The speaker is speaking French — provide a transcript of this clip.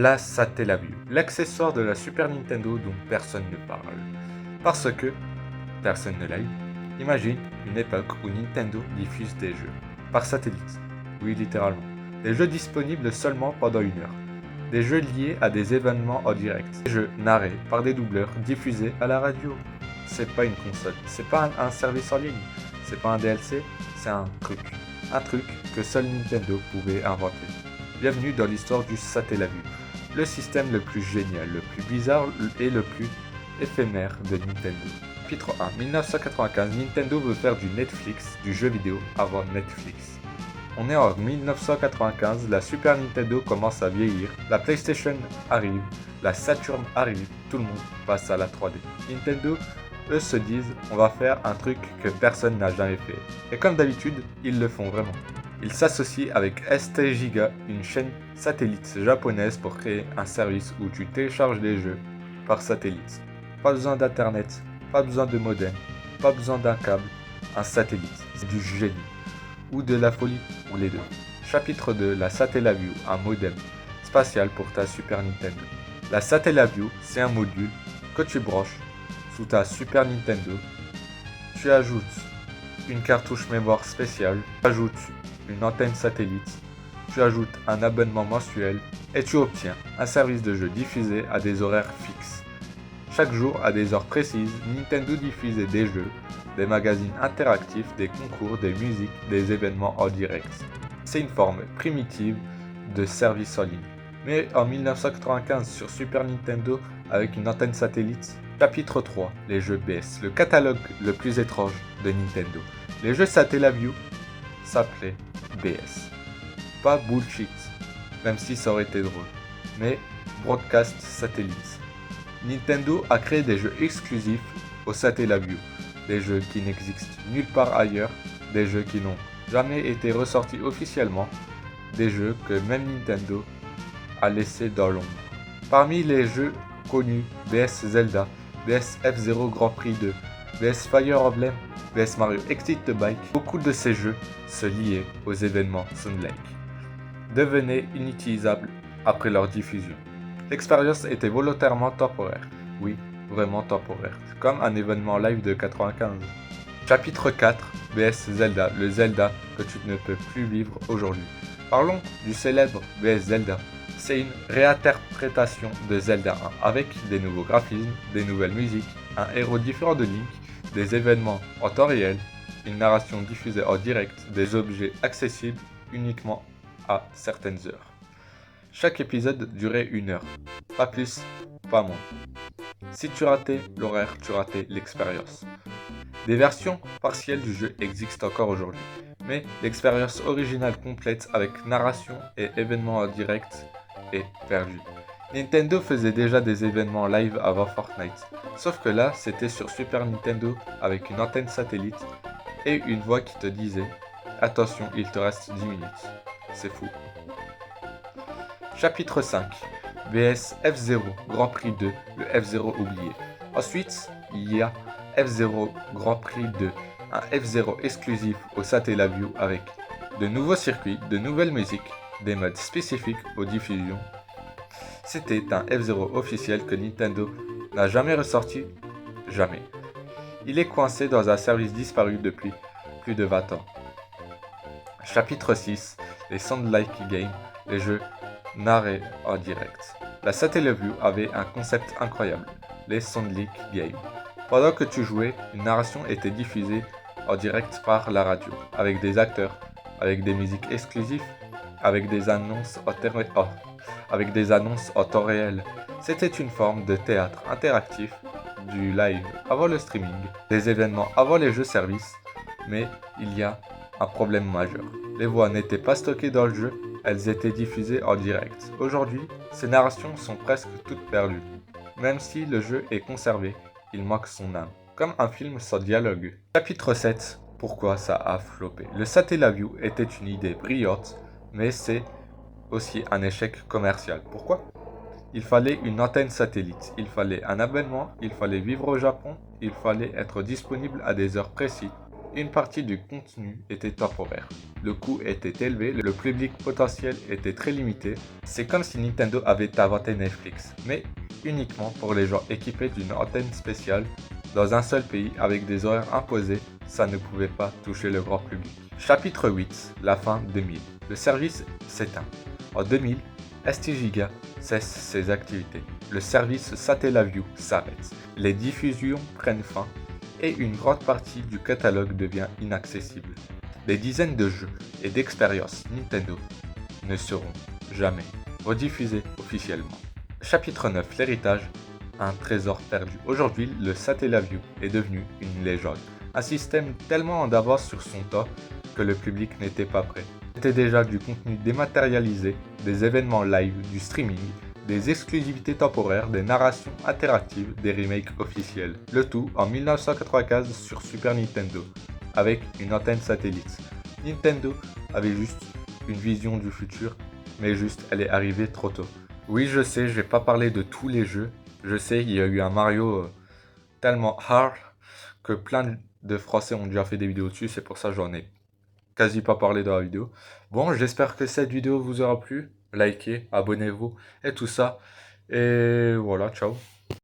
La Satellaview, l'accessoire de la Super Nintendo dont personne ne parle. Parce que personne ne l'a eu. Imagine une époque où Nintendo diffuse des jeux par satellite. Oui, littéralement. Des jeux disponibles seulement pendant 1 heure. Des jeux liés à des événements en direct. Des jeux narrés par des doubleurs diffusés à la radio. C'est pas une console, c'est pas un service en ligne, c'est pas un DLC, c'est un truc. Un truc que seul Nintendo pouvait inventer. Bienvenue dans l'histoire du Satellaview, le système le plus génial, le plus bizarre et le plus éphémère de Nintendo. Chapitre 1, 1995, Nintendo veut faire du Netflix, du jeu vidéo, avant Netflix. On est en 1995, la Super Nintendo commence à vieillir, la PlayStation arrive, la Saturn arrive, tout le monde passe à la 3D. Nintendo, eux, se disent, on va faire un truc que personne n'a jamais fait. Et comme d'habitude, ils le font vraiment. Ils s'associent avec ST Giga, une chaîne satellite japonaise pour créer un service où tu télécharges des jeux par satellite. Pas besoin d'internet, pas besoin de modem, pas besoin d'un câble, un satellite. C'est du génie. Ou de la folie, ou les deux. Chapitre 2, la Satellaview, un modem spatial pour ta Super Nintendo. La Satellaview, c'est un module que tu branches sous ta Super Nintendo. Tu ajoutes une cartouche mémoire spéciale, tu ajoutes une antenne satellite, tu ajoutes un abonnement mensuel et tu obtiens un service de jeu diffusé à des horaires fixes. Chaque jour, à des heures précises, Nintendo diffusait des jeux, des magazines interactifs, des concours, des musiques, des événements en direct. C'est une forme primitive de service en ligne. Mais en 1995 sur Super Nintendo avec une antenne satellite. Chapitre 3, les jeux BS, le catalogue le plus étrange de Nintendo. Les jeux Satellaview s'appelaient BS. Pas bullshit, même si ça aurait été drôle, mais Broadcast Satellite. Nintendo a créé des jeux exclusifs au Satellaview, des jeux qui n'existent nulle part ailleurs, des jeux qui n'ont jamais été ressortis officiellement, des jeux que même Nintendo a laissés dans l'ombre. Parmi les jeux connus, BS Zelda, BS F-Zero Grand Prix 2, BS Fire Emblem, BS Mario Exit the Bike, beaucoup de ces jeux se liaient aux événements Sound Lake, devenaient inutilisables après leur diffusion. L'expérience était volontairement temporaire, oui, vraiment temporaire, comme un événement live de 95. Chapitre 4, BS Zelda, le Zelda que tu ne peux plus vivre aujourd'hui. Parlons du célèbre BS Zelda. C'est une réinterprétation de Zelda 1 avec des nouveaux graphismes, des nouvelles musiques, un héros différent de Link, des événements en temps réel, une narration diffusée en direct, des objets accessibles uniquement à certaines heures. Chaque épisode durait 1 heure, pas plus, pas moins. Si tu ratais l'horaire, tu ratais l'expérience. Des versions partielles du jeu existent encore aujourd'hui, mais l'expérience originale complète avec narration et événements en direct est perdue. Nintendo faisait déjà des événements live avant Fortnite, sauf que là c'était sur Super Nintendo avec une antenne satellite et une voix qui te disait « Attention, il te reste 10 minutes ». C'est fou. Chapitre 5, BS F-Zero Grand Prix 2, le F-Zero oublié. Ensuite, il y a F-Zero Grand Prix 2, un F-Zero exclusif au Satellaview avec de nouveaux circuits, de nouvelles musiques, des modes spécifiques aux diffusions. C'était un F-Zero officiel que Nintendo n'a jamais ressorti, jamais. Il est coincé dans un service disparu depuis plus de 20 ans. Chapitre 6, les Sound-like Games, les jeux narrés en direct. La Satellaview avait un concept incroyable, les Sound-like Games. Pendant que tu jouais, une narration était diffusée en direct par la radio, avec des acteurs, avec des musiques exclusives, avec des annonces en temps réel. C'était une forme de théâtre interactif, du live avant le streaming, des événements avant les jeux services, mais il y a un problème majeur. Les voix n'étaient pas stockées dans le jeu, elles étaient diffusées en direct. Aujourd'hui, ces narrations sont presque toutes perdues. Même si le jeu est conservé, il manque son âme, comme un film sans dialogue. Chapitre 7. Pourquoi ça a floppé? Le Satellaview était une idée brillante, mais c'est aussi un échec commercial. Pourquoi? Il fallait une antenne satellite, il fallait un abonnement, il fallait vivre au Japon, il fallait être disponible à des heures précises. Une partie du contenu était temporaire. Le coût était élevé, le public potentiel était très limité. C'est comme si Nintendo avait inventé Netflix, mais uniquement pour les gens équipés d'une antenne spéciale dans un seul pays avec des horaires imposés. Ça ne pouvait pas toucher le grand public. Chapitre 8, la fin 2000. Le service s'éteint. En 2000, ST Giga cesse ses activités. Le service Satellaview s'arrête. Les diffusions prennent fin et une grande partie du catalogue devient inaccessible. Des dizaines de jeux et d'expériences Nintendo ne seront jamais rediffusés officiellement. Chapitre 9, l'héritage, un trésor perdu. Aujourd'hui, le Satellaview est devenu une légende. Un système tellement en avance sur son temps que le public n'était pas prêt. C'était déjà du contenu dématérialisé, des événements live, du streaming, des exclusivités temporaires, des narrations interactives, des remakes officiels. Le tout en 1995 sur Super Nintendo, avec une antenne satellite. Nintendo avait juste une vision du futur, mais juste elle est arrivée trop tôt. Oui, je sais, je vais pas parler de tous les jeux. Je sais, il y a eu un Mario tellement hard que plein de Français ont déjà fait des vidéos dessus, c'est pour ça que j'en ai quasi pas parlé dans la vidéo. Bon, j'espère que cette vidéo vous aura plu. Likez, abonnez-vous et tout ça. Et voilà, ciao.